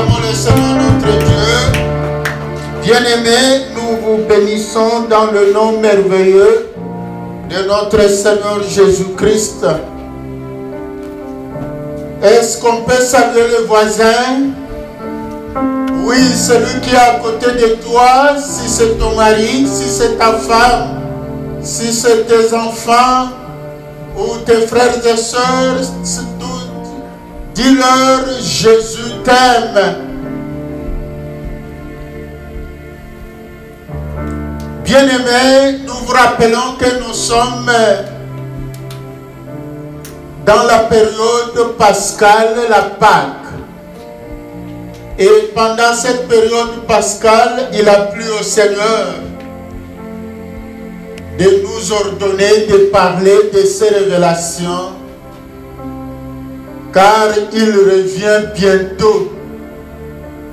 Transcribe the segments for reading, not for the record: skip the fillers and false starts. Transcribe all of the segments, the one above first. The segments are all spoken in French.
Acclamons le Seigneur notre Dieu. Bien-aimés, nous vous bénissons dans le nom merveilleux de notre Seigneur Jésus-Christ. Est-ce qu'on peut saluer le voisin? Oui, celui qui est à côté de toi, si c'est ton mari, si c'est ta femme, si c'est tes enfants ou tes frères et sœurs, dis-leur, Jésus t'aime. Bien-aimés, nous vous rappelons que nous sommes dans la période pascale, la Pâque. Et pendant cette période pascale, il a plu au Seigneur de nous ordonner de parler de ces révélations, car il revient bientôt.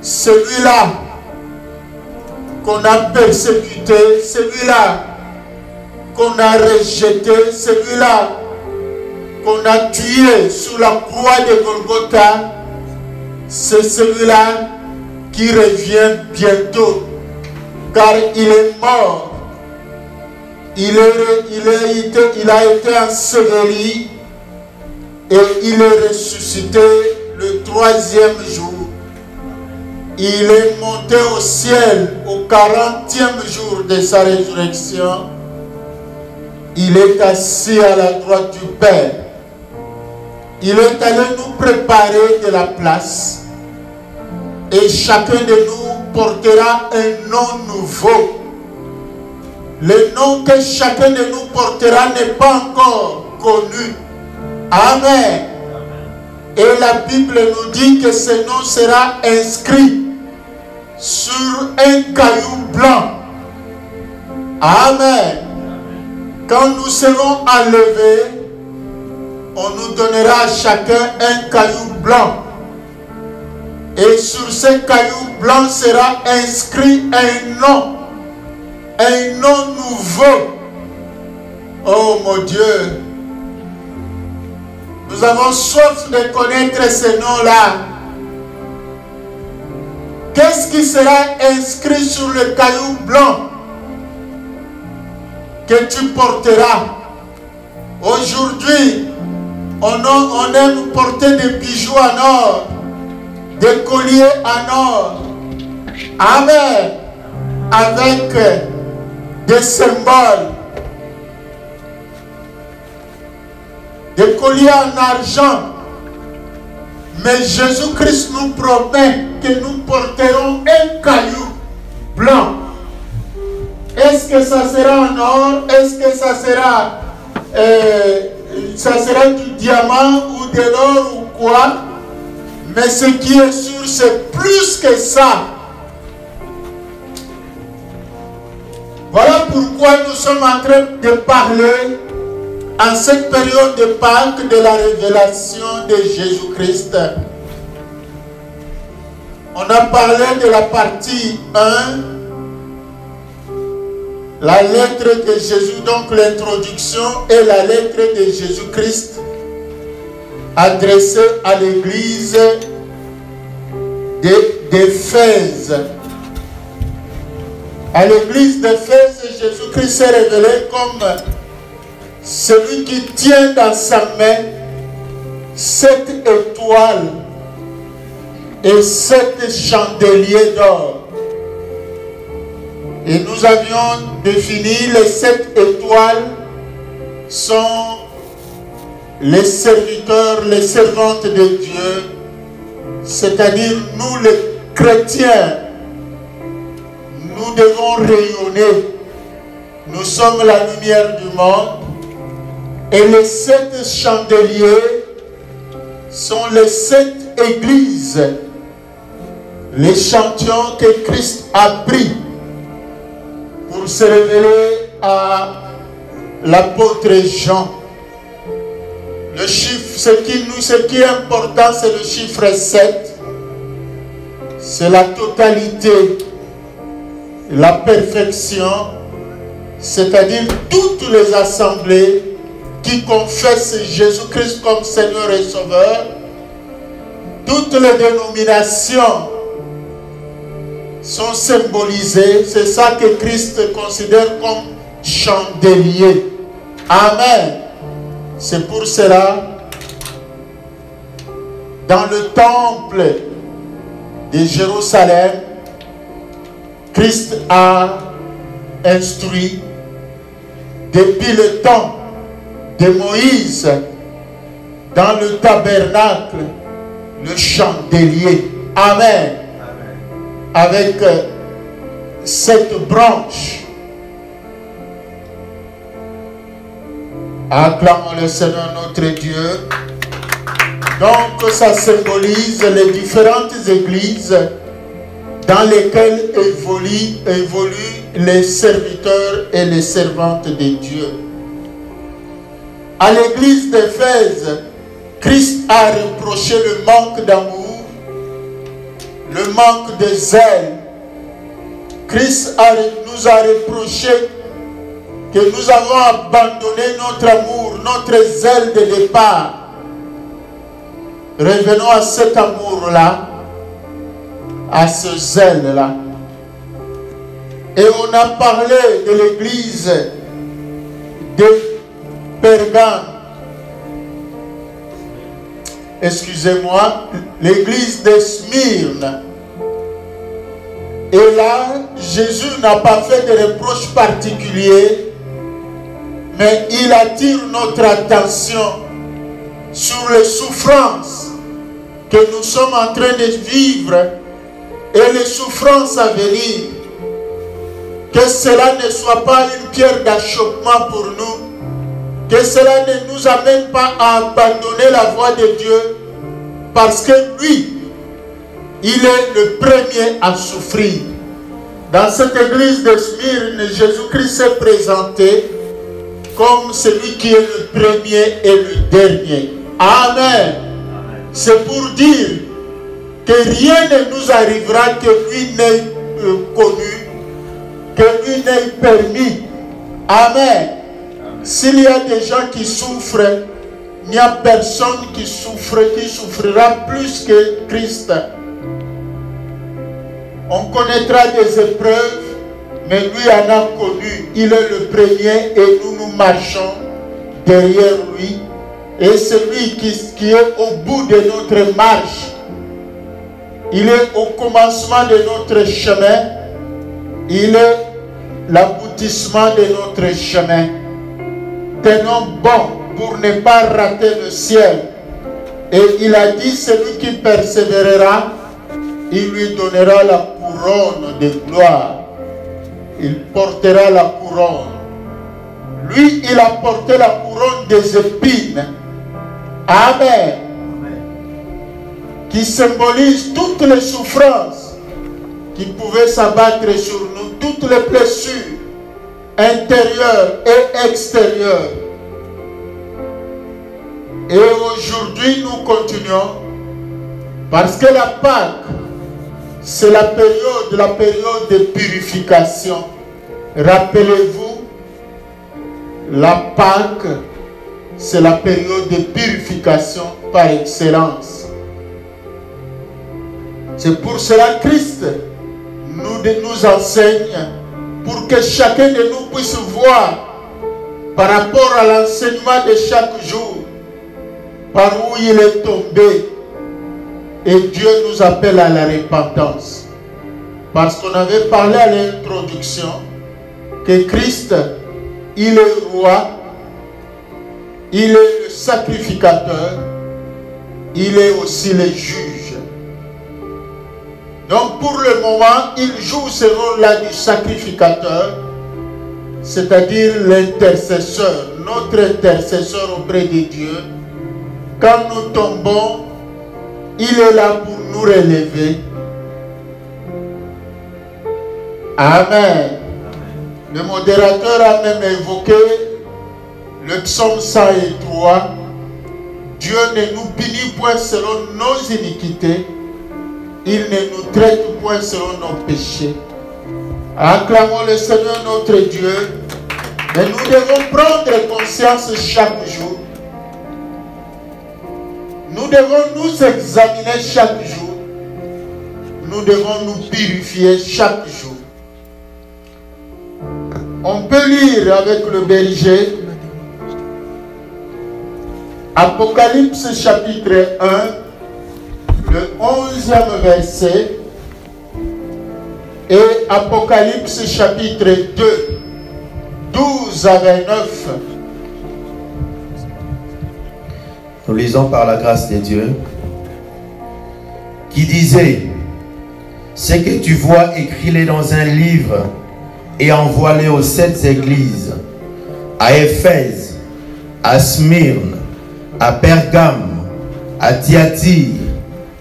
Celui-là qu'on a persécuté, celui-là qu'on a rejeté, celui-là qu'on a tué sous la croix de Golgotha, c'est celui-là qui revient bientôt, car il est mort, il a été enseveli et il est ressuscité le 3e jour. Il est monté au ciel au 40e jour de sa résurrection. Il est assis à la droite du Père. Il est allé nous préparer de la place. Et chacun de nous portera un nom nouveau. Le nom que chacun de nous portera n'est pas encore connu. Amen. Et la Bible nous dit que ce nom sera inscrit sur un caillou blanc. Amen. Quand nous serons enlevés, on nous donnera à chacun un caillou blanc. Et sur ce caillou blanc sera inscrit un nom nouveau. Oh mon Dieu, nous avons soif de connaître ce nom-là. Qu'est-ce qui sera inscrit sur le caillou blanc que tu porteras? Aujourd'hui, on aime porter des bijoux en or, des colliers en or. Amen. Avec des symboles. Des colliers en argent. Mais Jésus-Christ nous promet que nous porterons un caillou blanc. Est-ce que ça sera en or? Est-ce que ça sera du diamant ou de l'or ou quoi? Mais ce qui est sûr, c'est plus que ça. Voilà pourquoi nous sommes en train de parler en cette période de Pâques de la révélation de Jésus-Christ. On a parlé de la partie 1, la lettre de Jésus, donc l'introduction et la lettre de Jésus-Christ adressée à l'église d'Éphèse. À l'église d'Éphèse, Jésus-Christ s'est révélé comme celui qui tient dans sa main 7 étoiles et 7 chandeliers d'or. Et nous avions défini les 7 étoiles sont les serviteurs, les servantes de Dieu, c'est-à-dire nous les chrétiens. Nous devons rayonner. Nous sommes la lumière du monde. Et les 7 chandeliers sont les 7 églises, l'échantillon que Christ a pris pour se révéler à l'apôtre Jean. Le chiffre, ce qui est important, c'est le chiffre 7. C'est la totalité, la perfection, c'est-à-dire toutes les assemblées qui confessent Jésus-Christ comme Seigneur et Sauveur, toutes les dénominations sont symbolisés. C'est ça que Christ considère comme chandelier. Amen. C'est pour cela, dans le temple de Jérusalem, Christ a instruit depuis le temps de Moïse, dans le tabernacle, le chandelier. Amen. Avec cette branche. Acclamons le Seigneur notre Dieu. Donc ça symbolise les différentes églises dans lesquelles évoluent les serviteurs et les servantes de Dieu. À l'église d'Éphèse, Christ a reproché le manque d'amour, le manque de zèle. Christ nous a reproché que nous avons abandonné notre amour, notre zèle de départ. Revenons à cet amour-là, à ce zèle-là. Et on a parlé de l'église de Pergame. Excusez-moi, l'église de Smyrne. Et là, Jésus n'a pas fait de reproche particulier, mais il attire notre attention sur les souffrances que nous sommes en train de vivre et les souffrances à venir. Que cela ne soit pas une pierre d'achoppement pour nous, que cela ne nous amène pas à abandonner la voie de Dieu, parce que lui, il est le premier à souffrir. Dans cette église de Smyrne, Jésus-Christ s'est présenté comme celui qui est le premier et le dernier. Amen. C'est pour dire que rien ne nous arrivera que lui n'ait connu, que lui n'ait permis. Amen. S'il y a des gens qui souffrent, il n'y a personne qui souffrira plus que Christ. On connaîtra des épreuves, mais lui en a connu. Il est le premier et nous marchons derrière lui. Et celui qui est au bout de notre marche, il est au commencement de notre chemin, il est l'aboutissement de notre chemin. Tenons bon pour ne pas rater le ciel. Et il a dit, celui qui persévérera, il lui donnera la couronne de gloire. Il portera la couronne. Lui, il a porté la couronne des épines. Amen. Qui symbolise toutes les souffrances qui pouvaient s'abattre sur nous, toutes les blessures intérieures et extérieures. Et aujourd'hui, nous continuons parce que la Pâque, c'est la période de purification. Rappelez-vous, la Pâque, c'est la période de purification par excellence. C'est pour cela que Christ nous enseigne pour que chacun de nous puisse voir par rapport à l'enseignement de chaque jour par où il est tombé. Et Dieu nous appelle à la repentance. Parce qu'on avait parlé à l'introduction que Christ, il est roi, il est le sacrificateur, il est aussi le juge. Donc pour le moment, il joue ce rôle-là du sacrificateur, c'est-à-dire l'intercesseur, notre intercesseur auprès de Dieu. Quand nous tombons, il est là pour nous relever. Amen. Le modérateur a même évoqué le psaume 103. Dieu ne nous punit point selon nos iniquités. Il ne nous traite point selon nos péchés. Acclamons le Seigneur notre Dieu. Mais nous devons prendre conscience chaque jour. Nous devons nous examiner chaque jour. nous devons nous purifier chaque jour. On peut lire avec le berger Apocalypse chapitre 1, le 11e verset, et Apocalypse chapitre 2, 12 à 29. Nous lisons par la grâce de Dieu, qui disait: ce que tu vois, écris-le dans un livre et envoie-le aux 7 églises, à Éphèse, à Smyrne, à Pergame, à Thyatire,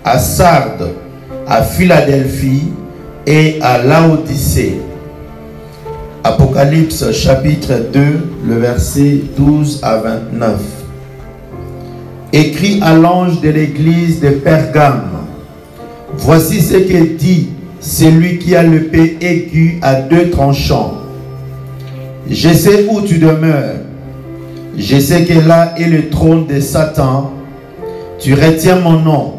à Sardes, à Philadelphie et à Laodicée. Apocalypse chapitre 2, le verset 12 à 29. Écrit à l'ange de l'église de Pergame: voici ce que dit celui qui a l'épée aiguë à 2 tranchants. Je sais où tu demeures. Je sais que là est le trône de Satan. Tu retiens mon nom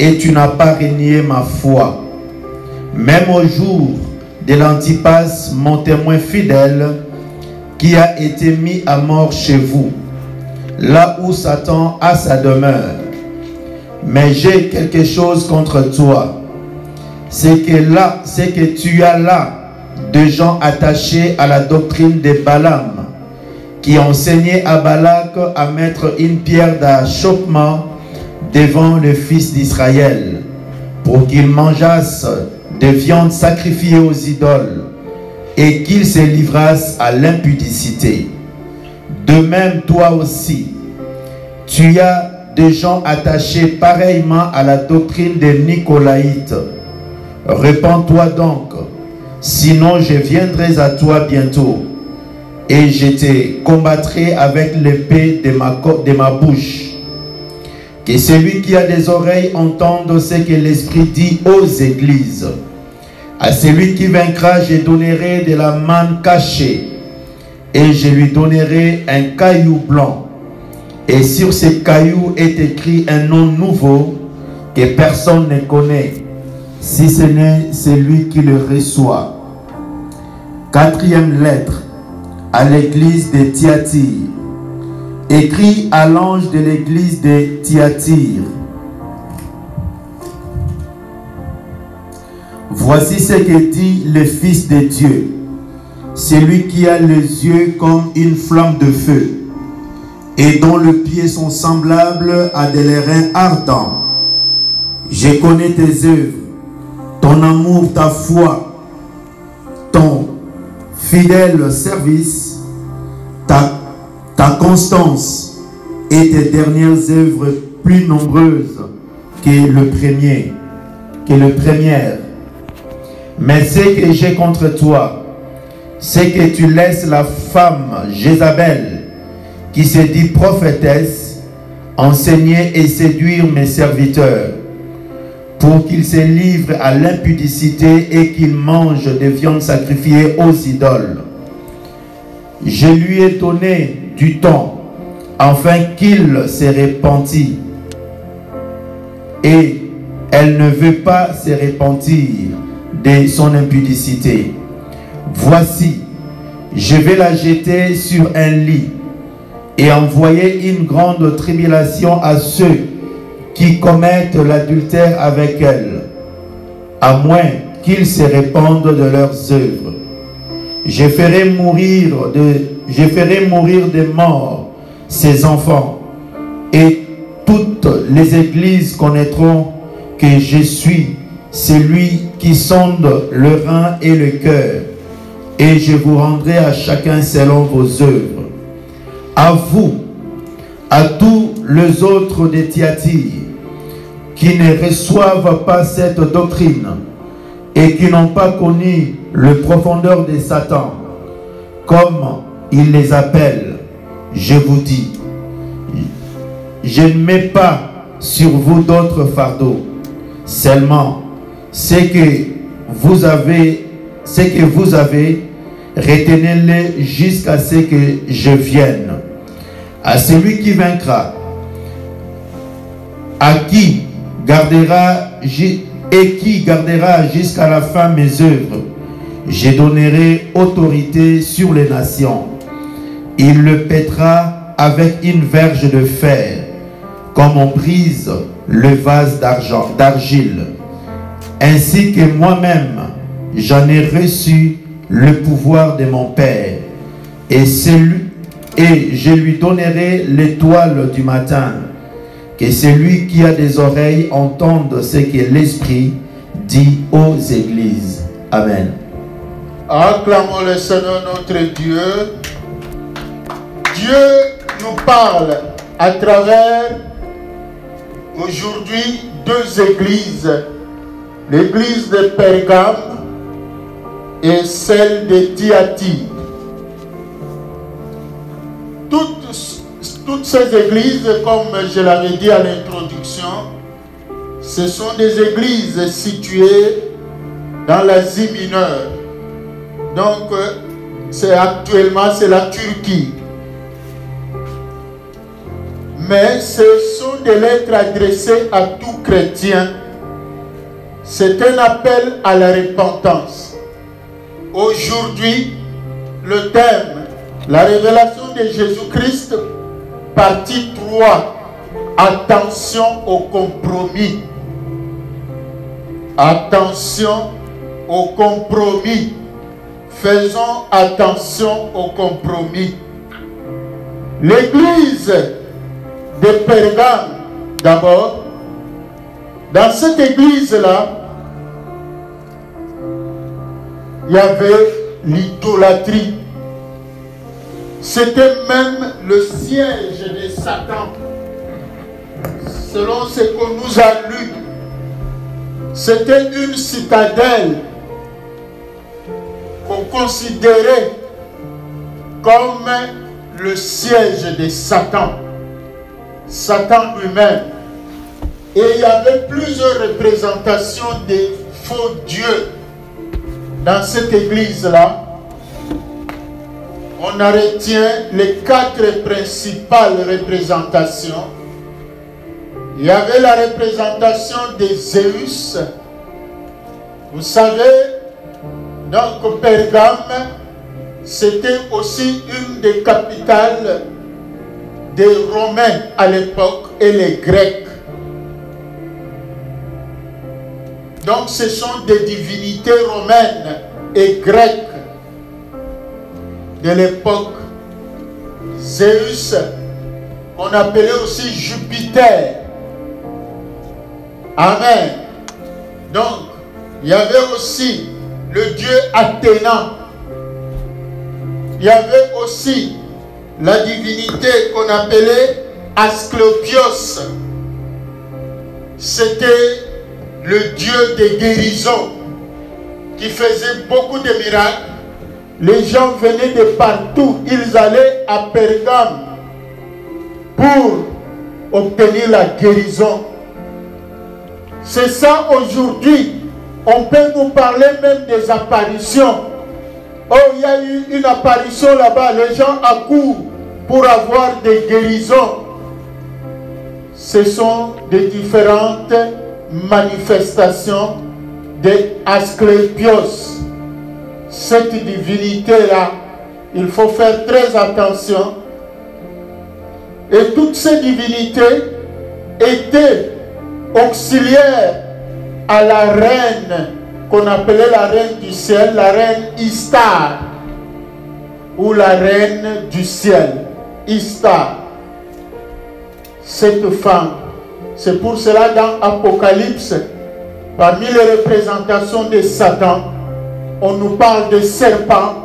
et tu n'as pas renié ma foi. Même au jour de l'Antipas, mon témoin fidèle, qui a été mis à mort chez vous, là où Satan a sa demeure. Mais j'ai quelque chose contre toi. C'est que tu as là de gens attachés à la doctrine de Balaam, qui enseignait à Balak à mettre une pierre d'achoppement devant le fils d'Israël, pour qu'ils mangeassent de viande sacrifiée aux idoles, et qu'ils se livrassent à l'impudicité. De même, toi aussi, tu as des gens attachés pareillement à la doctrine des Nicolaïtes. Répands-toi donc, sinon je viendrai à toi bientôt, et je te combattrai avec l'épée de ma bouche. Que celui qui a des oreilles entende ce que l'Esprit dit aux églises. À celui qui vaincra, je donnerai de la manne cachée, et je lui donnerai un caillou blanc. Et sur ce caillou est écrit un nom nouveau que personne ne connaît, si ce n'est celui qui le reçoit. 4e lettre à l'église de Thyatire. Écrit à l'ange de l'église de Thyatire. Voici ce que dit le Fils de Dieu, celui qui a les yeux comme une flamme de feu, et dont les pieds sont semblables à des reins ardents. Je connais tes œuvres, ton amour, ta foi, ton fidèle service, ta constance et tes dernières œuvres plus nombreuses que le premier, Mais ce que j'ai contre toi, c'est que tu laisses la femme Jézabel, qui se dit prophétesse, enseigner et séduire mes serviteurs, pour qu'ils se livrent à l'impudicité et qu'ils mangent des viandes sacrifiées aux idoles. Je lui ai donné du temps, afin qu'il se repentît. Et elle ne veut pas se repentir de son impudicité. Voici, je vais la jeter sur un lit et envoyer une grande tribulation à ceux qui commettent l'adultère avec elle, à moins qu'ils se répandent de leurs œuvres. Je ferai mourir de mort ses enfants, et toutes les églises connaîtront que je suis celui qui sonde le rein et le cœur, et je vous rendrai à chacun selon vos œuvres. À vous, à tous les autres de Thyatire, qui ne reçoivent pas cette doctrine et qui n'ont pas connu le profondeur de Satan, comme il les appelle, je vous dis, je ne mets pas sur vous d'autres fardeaux, seulement ce que vous avez, retenez-le jusqu'à ce que je vienne. À celui qui vaincra, à qui gardera et qui gardera jusqu'à la fin mes œuvres. Je donnerai autorité sur les nations. Il le pètera avec une verge de fer, comme on brise le vase d'argile. Ainsi que moi-même, j'en ai reçu le pouvoir de mon Père, et je lui donnerai l'étoile du matin. Que celui qui a des oreilles entende ce que l'Esprit dit aux églises. Amen. Acclamons le Seigneur notre Dieu. Dieu nous parle à travers aujourd'hui deux églises. L'église de Pergame et celle de Thyatire. Toutes ces églises, comme je l'avais dit à l'introduction, ce sont des églises situées dans l'Asie mineure. Donc, actuellement, c'est la Turquie. Mais ce sont des lettres adressées à tout chrétien. C'est un appel à la repentance. Aujourd'hui, le thème, la révélation de Jésus-Christ, partie 3, attention au compromis. Attention au compromis. Faisons attention au compromis. L'église de Pergame, d'abord, dans cette église-là, il y avait l'idolâtrie. C'était même le siège de Satan. Selon ce qu'on nous a lu, c'était une citadelle qu'on considérait comme le siège de Satan. Satan lui-même. Et il y avait plusieurs représentations des faux dieux dans cette église-là. On en retient les 4 principales représentations. Il y avait la représentation des Zeus. Vous savez, donc Pergame, c'était aussi une des capitales des Romains à l'époque et les Grecs. Donc ce sont des divinités romaines et grecques de l'époque. Zeus, on appelait aussi Jupiter. Amen. Donc, il y avait aussi le dieu Athéna. Il y avait aussi la divinité qu'on appelait Asclépios. C'était le dieu des guérisons qui faisait beaucoup de miracles. Les gens venaient de partout. Ils allaient à Pergame pour obtenir la guérison. C'est ça aujourd'hui. On peut nous parler même des apparitions. Oh, il y a eu une apparition là-bas. Les gens accourent pour avoir des guérisons. Ce sont des différentes manifestations d'Asclépios. Cette divinité-là, il faut faire très attention. Et toutes ces divinités étaient auxiliaires à la reine qu'on appelait la reine du ciel, la reine Istar, ou la reine du ciel, Istar. Cette femme, c'est pour cela dans Apocalypse, parmi les représentations de Satan, on nous parle de serpent,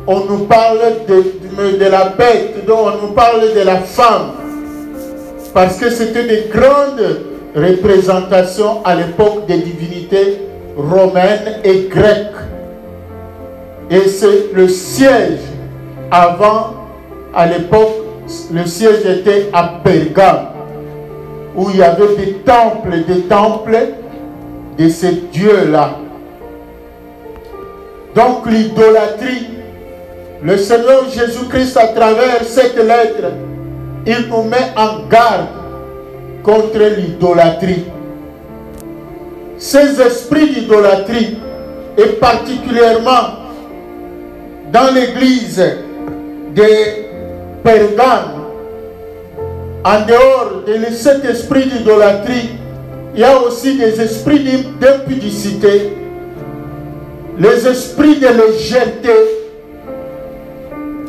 on nous parle de la bête, donc on nous parle de la femme, parce que c'était des grandes représentations à l'époque des divinités romaines et grecques. Et c'est le siège, avant, à l'époque, le siège était à Pergame, où il y avait des temples de ces dieux-là. Donc l'idolâtrie, le Seigneur Jésus-Christ à travers cette lettre, il nous met en garde contre l'idolâtrie. ces esprits d'idolâtrie, et particulièrement dans l'église des Pergames, en dehors de cet esprit d'idolâtrie, il y a aussi des esprits d'impudicité, les esprits de légèreté.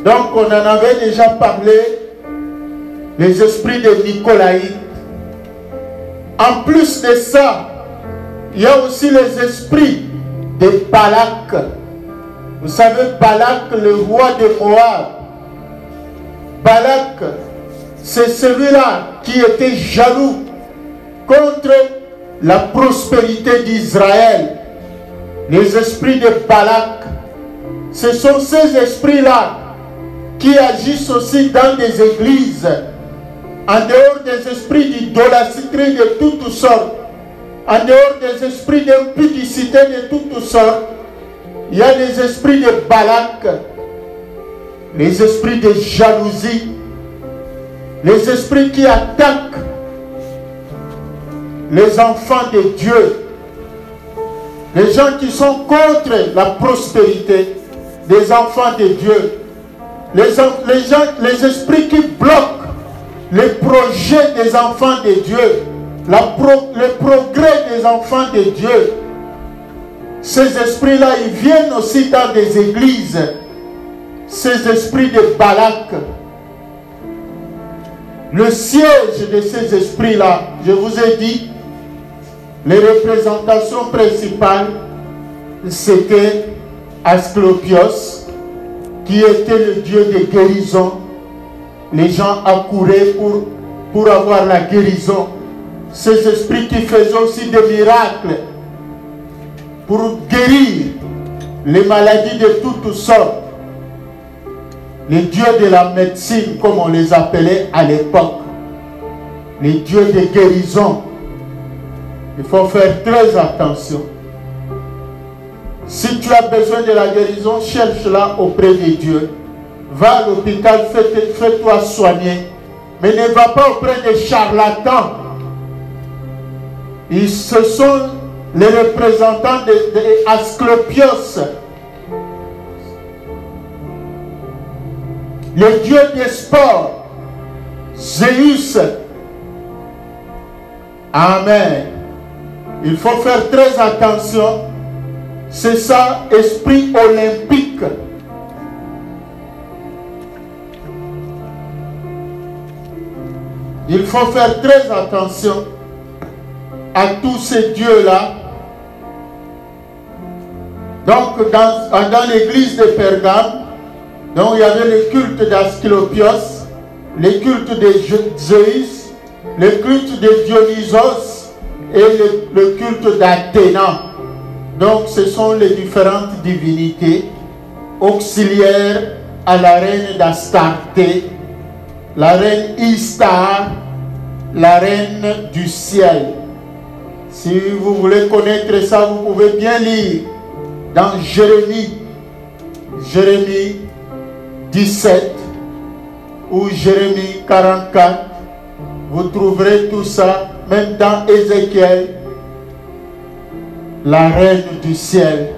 Donc on en avait déjà parlé, les esprits de Nicolaïte. En plus de ça, il y a aussi les esprits de Balak. Vous savez, Balak, le roi de Moab. Balak, c'est celui-là qui était jaloux contre la prospérité d'Israël. Les esprits de Balak, ce sont ces esprits-là qui agissent aussi dans des églises, en dehors des esprits d'idolâtrie de toutes sortes, en dehors des esprits d'impudicité de toutes sortes. Il y a les esprits de Balak, les esprits de jalousie, les esprits qui attaquent les enfants de Dieu, les gens qui sont contre la prospérité des enfants de Dieu, les esprits qui bloquent les projets des enfants de Dieu, le progrès des enfants de Dieu. Ces esprits-là, ils viennent aussi dans des églises. Ces esprits de Balak. Le siège de ces esprits-là, je vous ai dit, les représentations principales, c'était Asclépios, qui était le dieu de guérison. Les gens accouraient pour avoir la guérison. Ces esprits qui faisaient aussi des miracles pour guérir les maladies de toutes sortes. Les dieux de la médecine, comme on les appelait à l'époque. Les dieux de guérison. Il faut faire très attention. Si tu as besoin de la guérison, cherche-la auprès de Dieu. Va à l'hôpital, fais-toi soigner. Mais ne va pas auprès des charlatans. Ce sont les représentants d'Asclépios. Le dieu des sports, Zeus. Amen. Il faut faire très attention. C'est ça, esprit olympique. Il faut faire très attention à tous ces dieux-là. Donc, dans l'église de Pergame, donc, il y avait le culte d'Asclépios, le culte de Zeus, le culte de Dionysos et le culte d'Athéna. Donc, ce sont les différentes divinités auxiliaires à la reine d'Astarté, la reine Istar, la reine du ciel. Si vous voulez connaître ça, vous pouvez bien lire dans Jérémie 17 ou Jérémie 44. Vous trouverez tout ça, même dans Ézéchiel. La reine du ciel,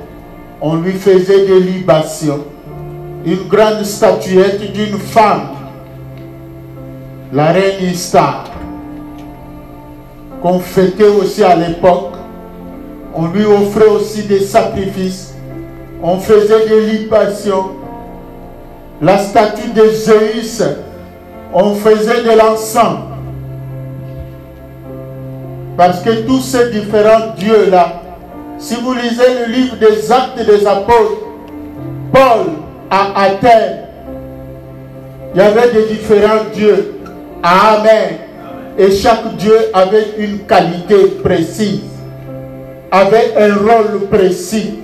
on lui faisait des libations. Une grande statuette d'une femme, la reine Istar, qu'on fêtait aussi à l'époque. On lui offrait aussi des sacrifices. On faisait des libations. La statue de Zeus, on faisait de l'encens. Parce que tous ces différents dieux-là, si vous lisez le livre des Actes des Apôtres, Paul à Athènes, il y avait des différents dieux. Amen. Et chaque dieu avait une qualité précise, avait un rôle précis.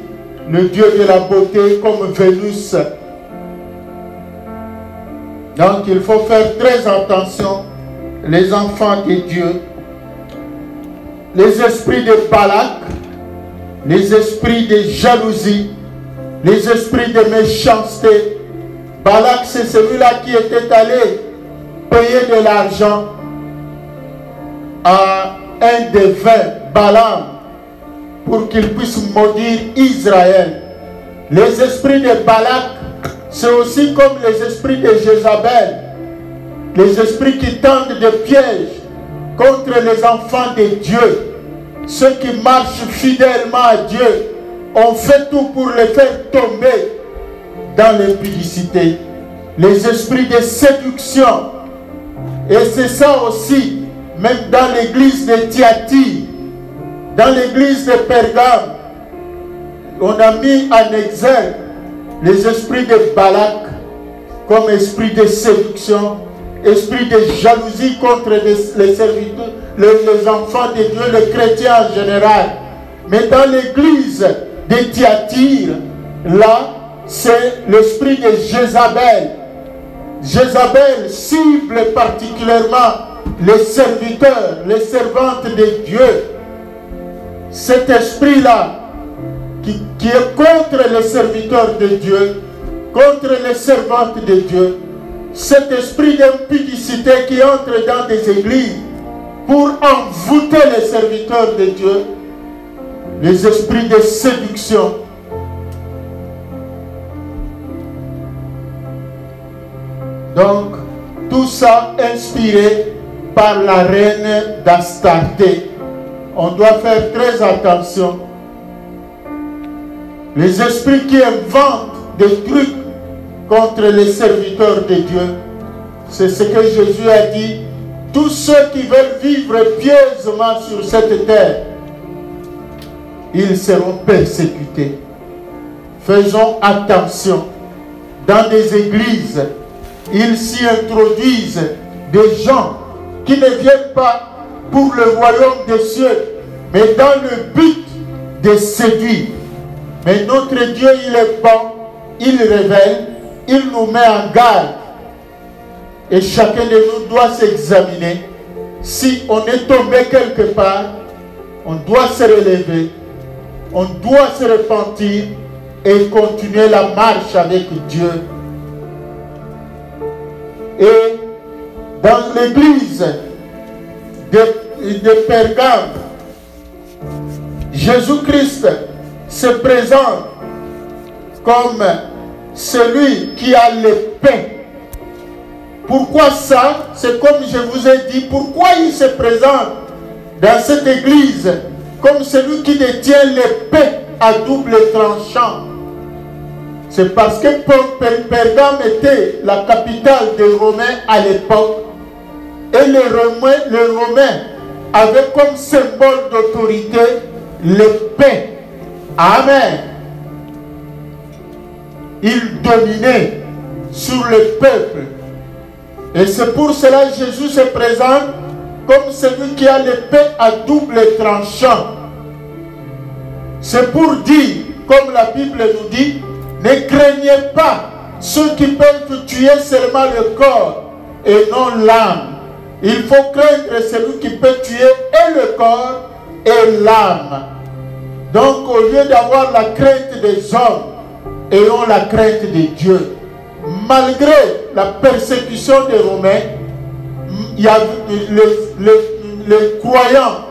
Le dieu de la beauté comme Vénus. Donc il faut faire très attention, les enfants de Dieu. Les esprits de Balak, les esprits de jalousie, les esprits de méchanceté. Balak, c'est celui-là qui était allé payer de l'argent à un devin, Balaam, pour qu'il puisse maudire Israël. Les esprits de Balak, c'est aussi comme les esprits de Jézabel, les esprits qui tendent des pièges contre les enfants de Dieu. Ceux qui marchent fidèlement à Dieu, on fait tout pour les faire tomber dans l'impudicité. Les esprits de séduction. Et c'est ça aussi, même dans l'église de Thyatire, dans l'église de Pergame, on a mis en exergue les esprits de Balak comme esprit de séduction, esprit de jalousie contre les serviteurs, les enfants de Dieu, les chrétiens en général. Mais dans l'église de Thyatire, là, c'est l'esprit de Jézabel. Jézabel cible particulièrement les serviteurs, les servantes de Dieu. Cet esprit-là, qui est contre les serviteurs de Dieu, contre les servantes de Dieu, cet esprit d'impudicité qui entre dans des églises pour envoûter les serviteurs de Dieu, les esprits de séduction. Donc, tout ça inspiré par la reine d'Astarté. On doit faire très attention. Les esprits qui inventent des trucs contre les serviteurs de Dieu. C'est ce que Jésus a dit. Tous ceux qui veulent vivre pieusement sur cette terre, ils seront persécutés. Faisons attention. Dans des églises, ils s'y introduisent des gens qui ne viennent pas pour le royaume des cieux, mais dans le but de séduire. Mais notre Dieu, il est bon, il révèle, il nous met en garde. Et chacun de nous doit s'examiner. Si on est tombé quelque part, on doit se relever, on doit se repentir et continuer la marche avec Dieu. Et dans l'église de Pergame, Jésus-Christ se présente comme celui qui a l'épée. Pourquoi ça? C'est comme je vous ai dit, pourquoi il se présente dans cette église comme celui qui détient l'épée à double tranchant? C'est parce que Pergame était la capitale des Romains à l'époque. Et les Romains avaient comme symbole d'autorité l'épée. Amen. Ils dominaient sur le peuple. Et c'est pour cela que Jésus se présente comme celui qui a l'épée à double tranchant. C'est pour dire, comme la Bible nous dit, ne craignez pas ceux qui peuvent tuer seulement le corps et non l'âme. Il faut craindre celui qui peut tuer et le corps et l'âme. Donc au lieu d'avoir la crainte des hommes, ayons la crainte de Dieu. Malgré la persécution des Romains, il y a les croyants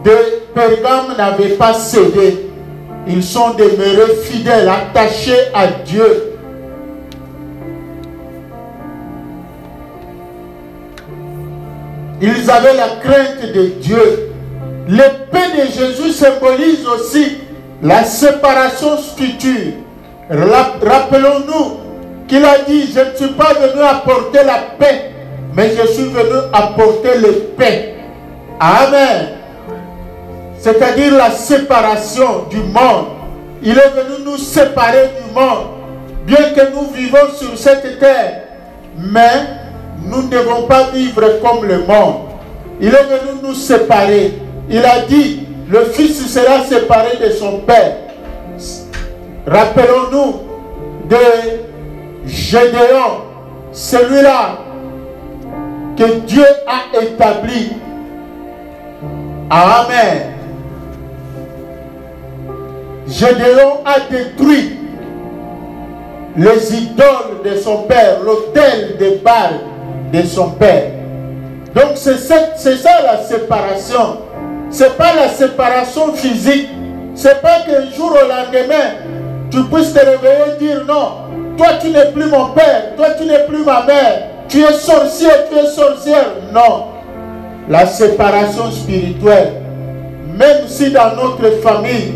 de Pergame n'avaient pas cédé. Ils sont demeurés fidèles, attachés à Dieu. Ils avaient la crainte de Dieu. L'épée de Jésus symbolise aussi la séparation future. Rappelons-nous qu'il a dit, je ne suis pas venu apporter la paix, mais je suis venu apporter l'épée. Amen. C'est-à-dire la séparation du monde. Il est venu nous séparer du monde. Bien que nous vivons sur cette terre, mais nous ne devons pas vivre comme le monde. Il est venu nous séparer. Il a dit, le Fils sera séparé de son Père. Rappelons-nous de Gédéon, celui-là que Dieu a établi. Amen. Gédéon a détruit les idoles de son père, l'autel de Baal de son père. Donc c'est ça la séparation. Ce n'est pas la séparation physique, C'est pas qu'un jour au lendemain, tu puisses te réveiller et dire non, toi tu n'es plus mon père, toi tu n'es plus ma mère, tu es sorcier, tu es sorcière. Non. La séparation spirituelle, même si dans notre famille,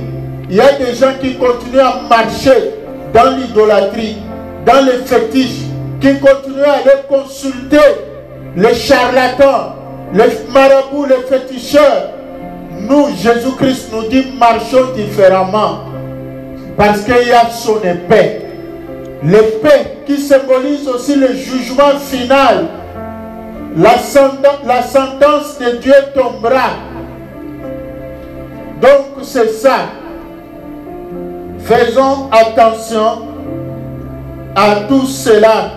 il y a des gens qui continuent à marcher dans l'idolâtrie, dans les fétiches, qui continuent à aller consulter les charlatans, les marabouts, les féticheurs. Nous, Jésus-Christ nous dit, marchons différemment. Parce qu'il y a son épée. L'épée qui symbolise aussi le jugement final. La sentence de Dieu tombera. Donc c'est ça. Faisons attention à tout cela.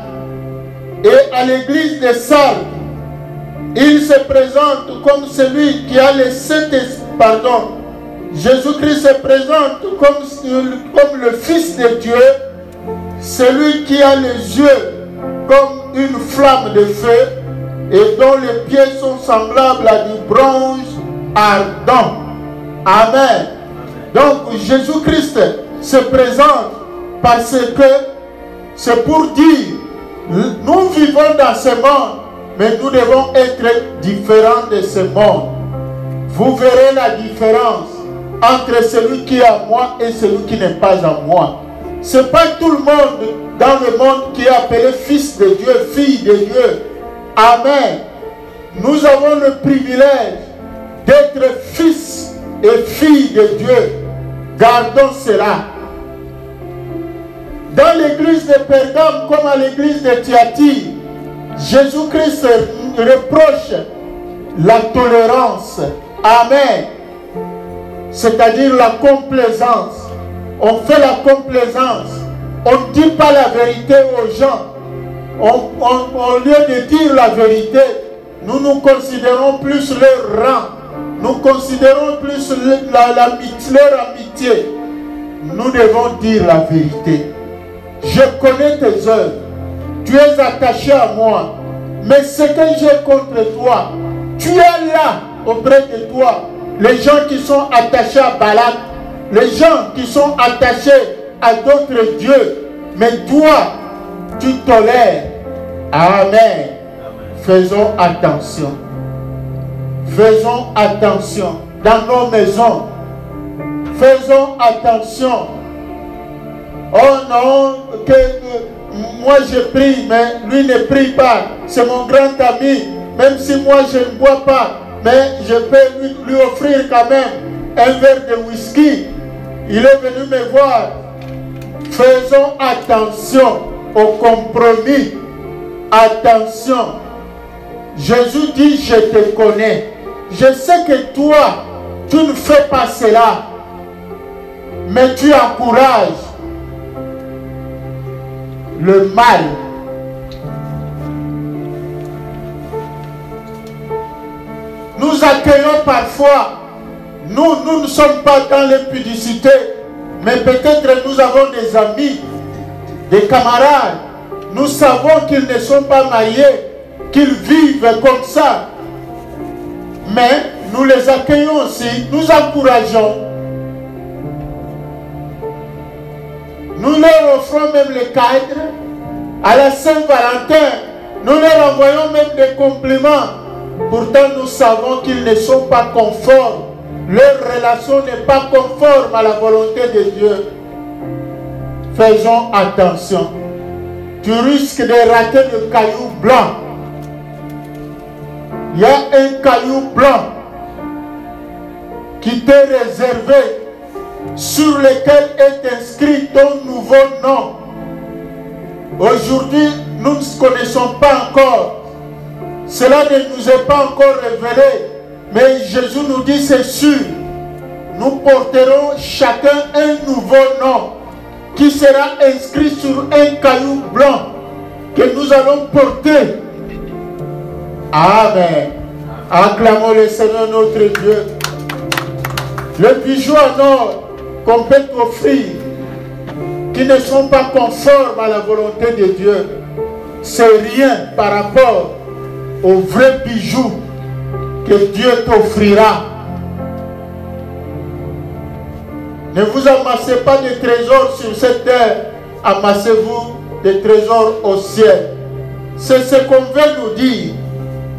Et à l'église de Sardes, il se présente comme celui qui a les Jésus-Christ se présente comme le Fils de Dieu, celui qui a les yeux comme une flamme de feu et dont les pieds sont semblables à du bronze ardent. Amen. Donc Jésus-Christ se présente parce que c'est pour dire, nous vivons dans ce monde, mais nous devons être différents de ce monde. Vous verrez la différence entre celui qui est à moi et celui qui n'est pas à moi. Ce n'est pas tout le monde dans le monde qui est appelé fils de Dieu, fille de Dieu. Amen. Nous avons le privilège d'être fils et filles de Dieu. Gardons cela. Dans l'église de Pergame comme à l'église de Thyatire, Jésus-Christ reproche la tolérance. Amen. C'est-à-dire la complaisance. On fait la complaisance. On ne dit pas la vérité aux gens. Au lieu de dire la vérité, nous considérons plus leur rang. Nous considérons plus leur amitié. Nous devons dire la vérité. Je connais tes œuvres. Tu es attaché à moi. Mais ce que j'ai contre toi, tu es là auprès de toi. Les gens qui sont attachés à Balak, les gens qui sont attachés à d'autres dieux. Mais toi, tu tolères. Amen. Faisons attention. Faisons attention dans nos maisons. Faisons attention. Oh non, moi je prie, mais lui ne prie pas. C'est mon grand ami. Même si moi je ne bois pas, mais je peux lui offrir quand même un verre de whisky. Il est venu me voir. Faisons attention au compromis. Attention. Jésus dit, je te connais. Je sais que toi, tu ne fais pas cela. Mais tu encourages le mal. Nous accueillons parfois, nous ne sommes pas dans l'impudicité, mais peut-être nous avons des amis, des camarades. Nous savons qu'ils ne sont pas mariés, qu'ils vivent comme ça. Mais nous les accueillons aussi, nous encourageons. Nous leur offrons même les cadres. À la Saint-Valentin, nous leur envoyons même des compliments. Pourtant, nous savons qu'ils ne sont pas conformes. Leur relation n'est pas conforme à la volonté de Dieu. Faisons attention. Tu risques de rater le caillou blanc. Il y a un caillou blanc qui t'est réservé, sur lequel est inscrit ton nouveau nom. Aujourd'hui, nous ne connaissons pas encore. Cela ne nous est pas encore révélé. Mais Jésus nous dit, c'est sûr. Nous porterons chacun un nouveau nom qui sera inscrit sur un caillou blanc que nous allons porter. Amen. Acclamons le Seigneur notre Dieu. Le bijou en or qu'on peut offrir, qui ne sont pas conformes à la volonté de Dieu, c'est rien par rapport au vrai bijou que Dieu t'offrira. Ne vous amassez pas de trésors sur cette terre, amassez-vous des trésors au ciel. C'est ce qu'on veut nous dire.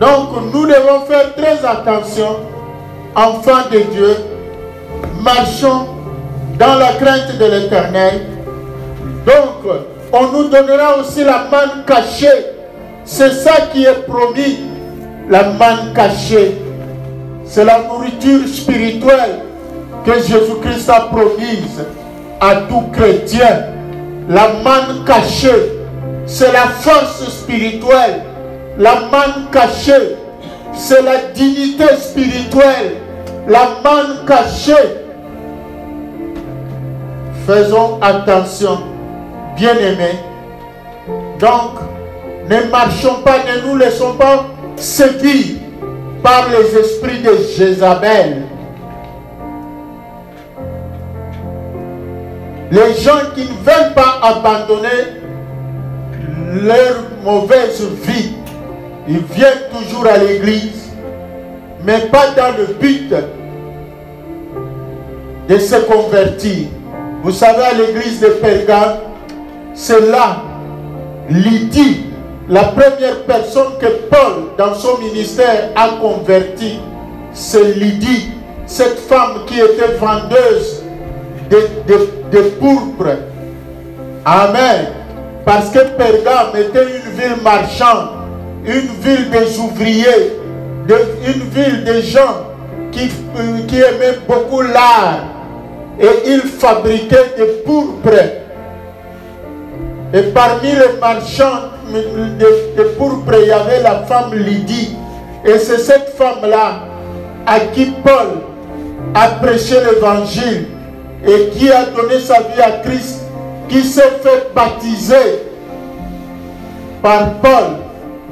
Donc nous devons faire très attention, enfants de Dieu, marchons dans la crainte de l'Éternel. Donc on nous donnera aussi la manne cachée. C'est ça qui est promis, la manne cachée. C'est la nourriture spirituelle que Jésus-Christ a promise à tout chrétien. La manne cachée, c'est la force spirituelle. La manne cachée, c'est la dignité spirituelle. La manne cachée. Faisons attention, bien-aimés. Donc, ne marchons pas, ne nous laissons pas séduire par les esprits de Jézabel. Les gens qui ne veulent pas abandonner leur mauvaise vie, ils viennent toujours à l'église, mais pas dans le but de se convertir. Vous savez, à l'église de Pergame, c'est là Lydie, la première personne que Paul, dans son ministère, a converti. C'est Lydie, cette femme qui était vendeuse de pourpre. Amen. Parce que Pergame était une ville marchande, une ville des ouvriers, une ville des gens qui aimaient beaucoup l'art. Et ils fabriquaient des pourpres. Et parmi les marchands de pourpre, il y avait la femme Lydie. Et c'est cette femme-là à qui Paul a prêché l'évangile et qui a donné sa vie à Christ, qui s'est fait baptiser par Paul.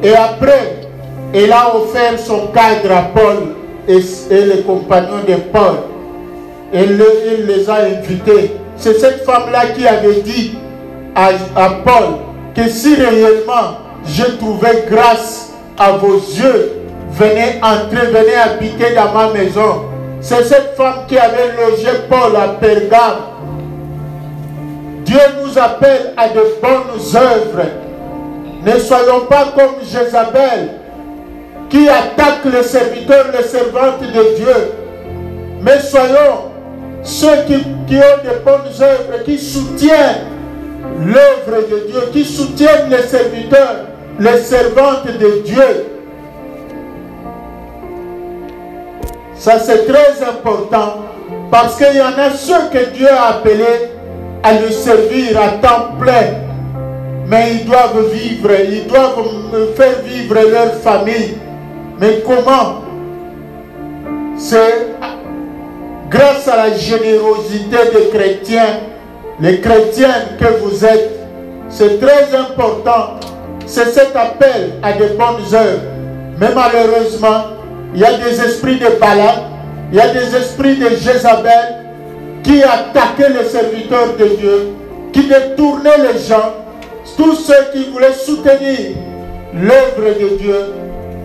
Et après, elle a offert son cadre à Paul et les compagnons de Paul. Il les a invités. C'est cette femme-là qui avait dit à Paul que si réellement je trouvais grâce à vos yeux, venez entrer, venez habiter dans ma maison. C'est cette femme qui avait logé Paul à Pergame. Dieu nous appelle à de bonnes œuvres. Ne soyons pas comme Jézabel qui attaque les serviteurs, les servantes de Dieu. Mais soyons ceux qui ont de bonnes œuvres, qui soutiennent l'œuvre de Dieu, qui soutiennent les serviteurs, les servantes de Dieu. Ça c'est très important parce qu'il y en a ceux que Dieu a appelés à le servir à temps plein. Mais ils doivent vivre, ils doivent faire vivre leur famille. Mais comment? C'est grâce à la générosité des chrétiens, les chrétiens que vous êtes. C'est très important. C'est cet appel à de bonnes œuvres. Mais malheureusement, il y a des esprits de Balaam, il y a des esprits de Jézabel qui attaquaient les serviteurs de Dieu, qui détournaient les gens, tous ceux qui voulaient soutenir l'œuvre de Dieu,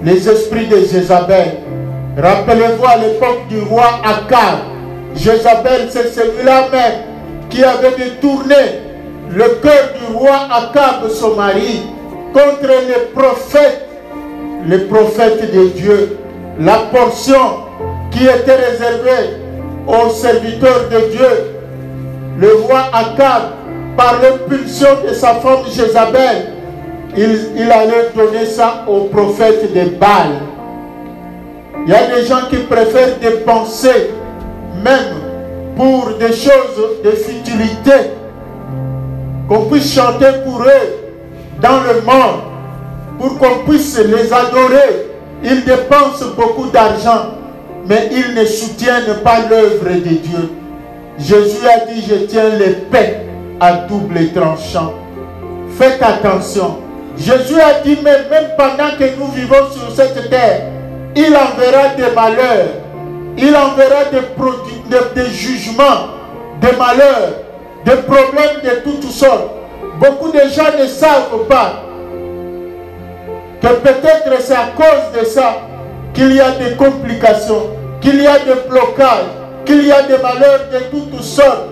les esprits de Jézabel. Rappelez-vous à l'époque du roi Akab, Jézabel, c'est celui-là même qui avait détourné le cœur du roi Akab, son mari, contre les prophètes de Dieu. La portion qui était réservée aux serviteurs de Dieu, le roi Akab, par l'impulsion de sa femme Jézabel, il allait donner ça aux prophètes de Baal. Il y a des gens qui préfèrent dépenser même pour des choses de futilité, qu'on puisse chanter pour eux dans le monde, pour qu'on puisse les adorer. Ils dépensent beaucoup d'argent, mais ils ne soutiennent pas l'œuvre de Dieu. Jésus a dit, je tiens l'épée à double tranchant. Faites attention. Jésus a dit, mais même pendant que nous vivons sur cette terre, il enverra des malheurs, il enverra des jugements, des malheurs, des problèmes de toutes sortes. Beaucoup de gens ne savent pas que peut-être c'est à cause de ça qu'il y a des complications, qu'il y a des blocages, qu'il y a des malheurs de toutes sortes.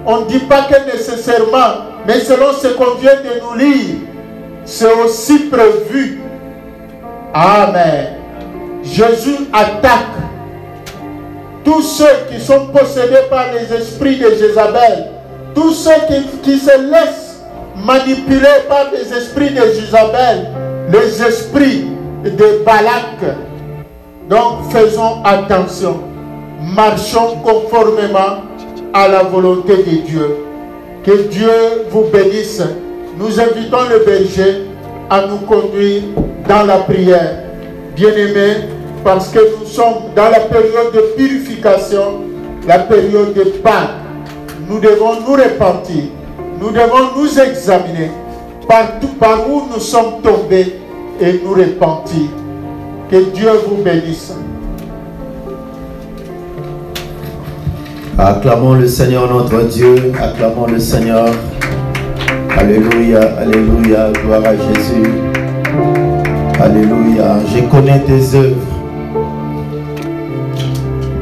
On ne dit pas que nécessairement, mais selon ce qu'on vient de nous lire, c'est aussi prévu. Amen. Jésus attaque tous ceux qui sont possédés par les esprits de Jézabel, tous ceux qui se laissent manipuler par les esprits de Jézabel, les esprits de Balak. Donc faisons attention, marchons conformément à la volonté de Dieu. Que Dieu vous bénisse. Nous invitons le berger à nous conduire dans la prière. Bien-aimés, parce que nous sommes dans la période de purification, la période de Pâques. Nous devons nous repentir, nous devons nous examiner partout par où nous sommes tombés et nous repentir. Que Dieu vous bénisse. Acclamons le Seigneur notre Dieu, acclamons le Seigneur. Alléluia, alléluia, gloire à Jésus. Alléluia, je connais tes œuvres.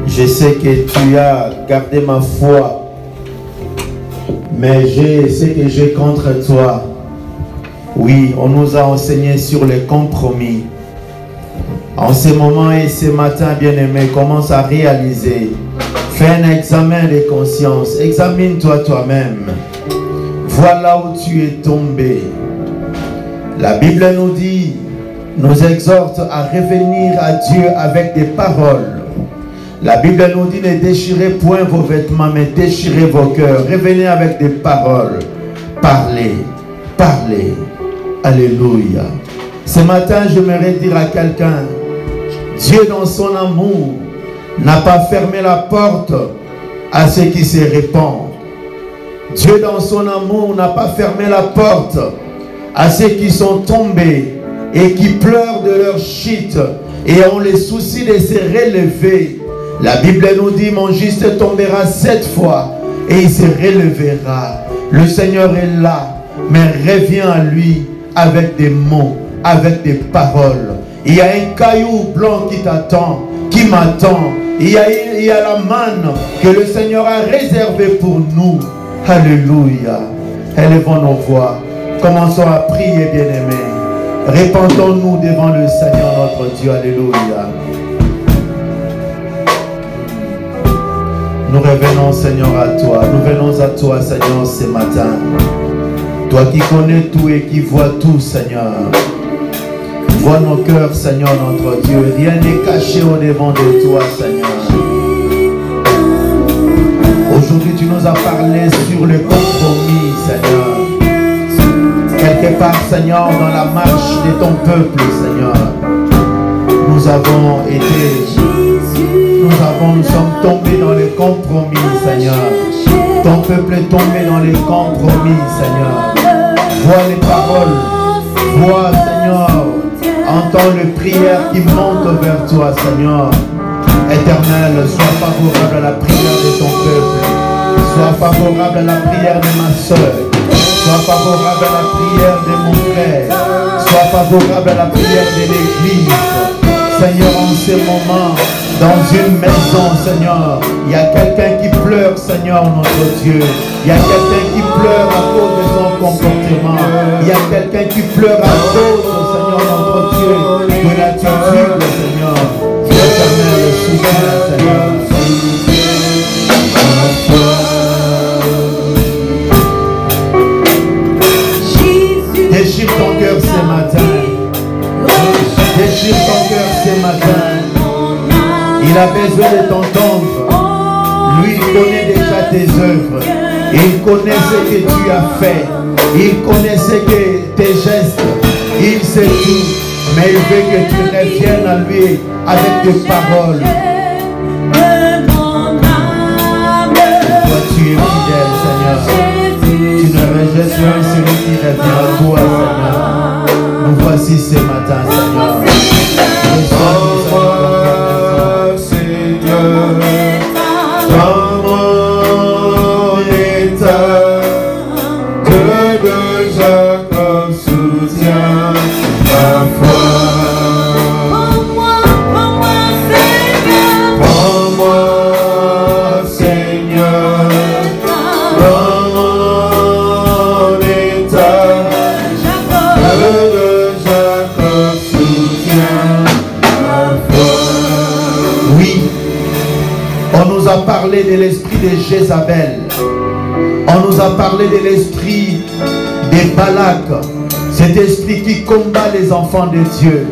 Je sais que tu as gardé ma foi, mais je sais que j'ai contre toi. Oui, on nous a enseigné sur les compromis. En ce moment et ce matin, bien-aimé, commence à réaliser. Fais un examen de conscience. Examine-toi toi-même. Vois là où tu es tombé. La Bible nous dit, nous exhorte à revenir à Dieu avec des paroles. La Bible nous dit, ne déchirez point vos vêtements, mais déchirez vos cœurs. Revenez avec des paroles. Parlez, parlez. Alléluia. Ce matin, j'aimerais dire à quelqu'un, Dieu dans son amour n'a pas fermé la porte à ceux qui se répandent. Dieu dans son amour n'a pas fermé la porte à ceux qui sont tombés et qui pleurent de leur chute et ont le souci de se relever. La Bible nous dit, mon juste tombera 7 fois et il se relèvera. Le Seigneur est là, mais reviens à lui avec des mots, avec des paroles. Il y a un caillou blanc qui t'attend, qui m'attend. Il y a la manne que le Seigneur a réservée pour nous. Alléluia. Élevons nos voix. Commençons à prier, bien-aimés. Répandons-nous devant le Seigneur notre Dieu. Alléluia. Nous revenons, Seigneur, à toi. Nous venons à toi, Seigneur, ce matin. Toi qui connais tout et qui vois tout, Seigneur. Vois nos cœurs, Seigneur, notre Dieu. Rien n'est caché au-devant de toi, Seigneur. Aujourd'hui, tu nous as parlé sur le compromis, Seigneur. Quelque part, Seigneur, dans la marche de ton peuple, Seigneur, nous sommes tombés dans les compromis, Seigneur. Ton peuple est tombé dans les compromis, Seigneur. Vois les paroles, vois, Seigneur, entends les prières qui montent vers toi, Seigneur. Éternel, sois favorable à la prière de ton peuple. Sois favorable à la prière de ma soeur. Sois favorable à la prière de mon frère. Sois favorable à la prière de l'Église. Seigneur, en ce moment, dans une maison, Seigneur, il y a quelqu'un qui pleure, Seigneur, notre Dieu. Il y a quelqu'un qui pleure à cause de son comportement. Il y a quelqu'un qui pleure à cause, Seigneur, notre Dieu, de l'attitude, Seigneur. Éternel, soutiens, Seigneur. Déchire ton cœur ce matin. Déchire ton cœur ce matin. Il a besoin de t'entendre. Lui, il connaît déjà tes œuvres. Il connaît ce que tu as fait. Il connaît tes gestes. Il sait tout. Mais il veut que tu reviennes à lui avec des paroles. Toi, tu es fidèle, Seigneur. Tu ne rejettes pas celui qui revient à toi, Seigneur. Nous voici ce matin, Seigneur. Seigneur, dans mon état, que de Jacob soutient ma foi. Prends-moi, Seigneur, dans parlé de l'esprit de Jézabel. On nous a parlé de l'esprit de Balak. Cet esprit qui combat les enfants de Dieu.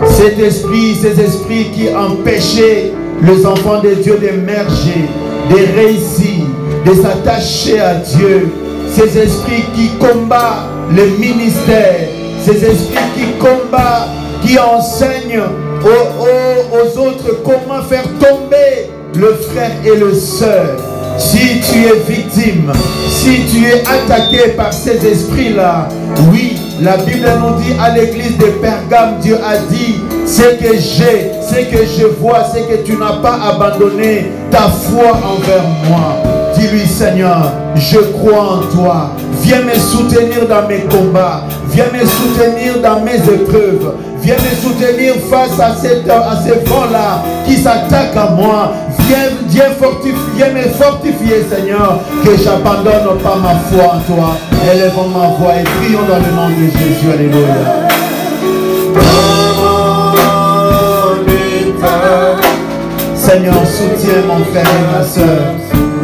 Cet esprit, ces esprits qui empêchaient les enfants de Dieu d'émerger, de réussir, de s'attacher à Dieu. Ces esprits qui combattent le ministère. Ces esprits qui combattent, qui enseignent aux autres comment faire tomber le frère et le sœur. Si tu es victime, si tu es attaqué par ces esprits-là, oui, la Bible nous dit à l'église de Pergame, Dieu a dit, ce que j'ai, ce que je vois, c'est que tu n'as pas abandonné ta foi envers moi. Dis-lui, Seigneur, je crois en toi. Viens me soutenir dans mes combats. Viens me soutenir dans mes épreuves. Viens me soutenir face à ces vents-là qui s'attaquent à moi. Viens me fortifier, Seigneur, que j'abandonne pas ma foi en toi. Élevons ma voix et prions dans le nom de Jésus. Alléluia. Seigneur, soutiens mon frère et ma soeur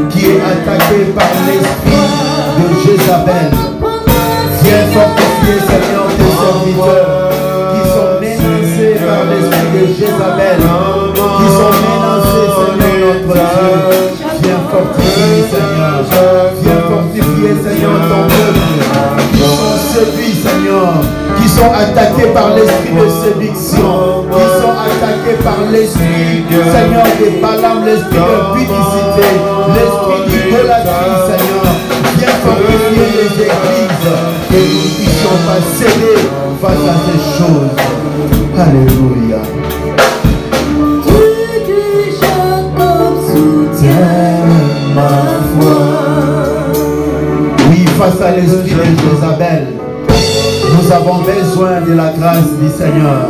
qui est attaqué par l'esprit de Jézabel. Viens fortifier, Seigneur, tes serviteurs qui sont menacés par l'esprit de Jézabel, qui sont menacés, Seigneur, notre Dieu. Viens fortifier, Seigneur. Viens fortifier, Seigneur, ton peuple. Qui sont séduits, Seigneur, qui sont attaqués par l'esprit de séduction, qui sont attaqués par l'esprit, Seigneur, de Balaam, l'esprit de pudicité, l'esprit d'idolâtrie, Seigneur. Viens fortifier les églises, que nous ne puissions pas céder face à ces choses. Alléluia. Ma foi. Oui, face à l'esprit de Jézabel, nous avons besoin de la grâce du Seigneur.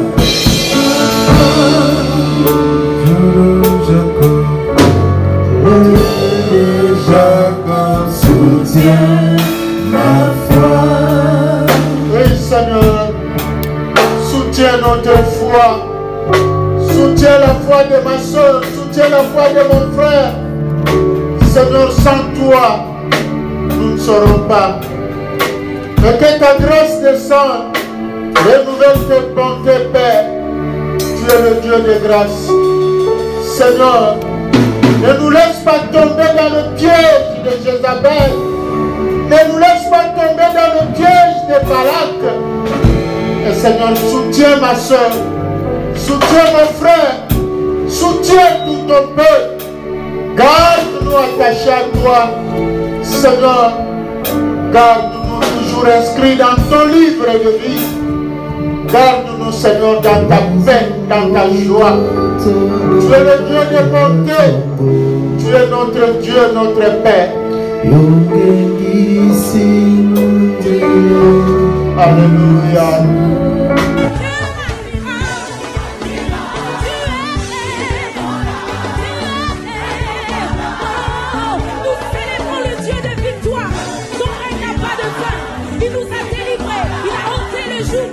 Jacob soutient ma foi. Oui, Seigneur, soutiens notre foi. Soutiens la foi de ma soeur. Soutiens la foi de mon frère. Seigneur, sans toi, nous ne saurons pas. Mais que ta grâce descende, renouvelle tes bontés, Père. Tu es le Dieu de grâce. Seigneur, ne nous laisse pas tomber dans le piège de Jézabel. Ne nous laisse pas tomber dans le piège de Balak. Et Seigneur, soutiens ma soeur, soutiens mon frère, soutiens tout ton peuple. Garde-nous attachés à toi, Seigneur. Garde-nous toujours inscrits dans ton livre de vie. Garde-nous, Seigneur, dans ta paix, dans ta joie. Tu es le Dieu de bonté. Tu es notre Dieu, notre Père. Alléluia. Il nous a délivrés, il a ôté le joug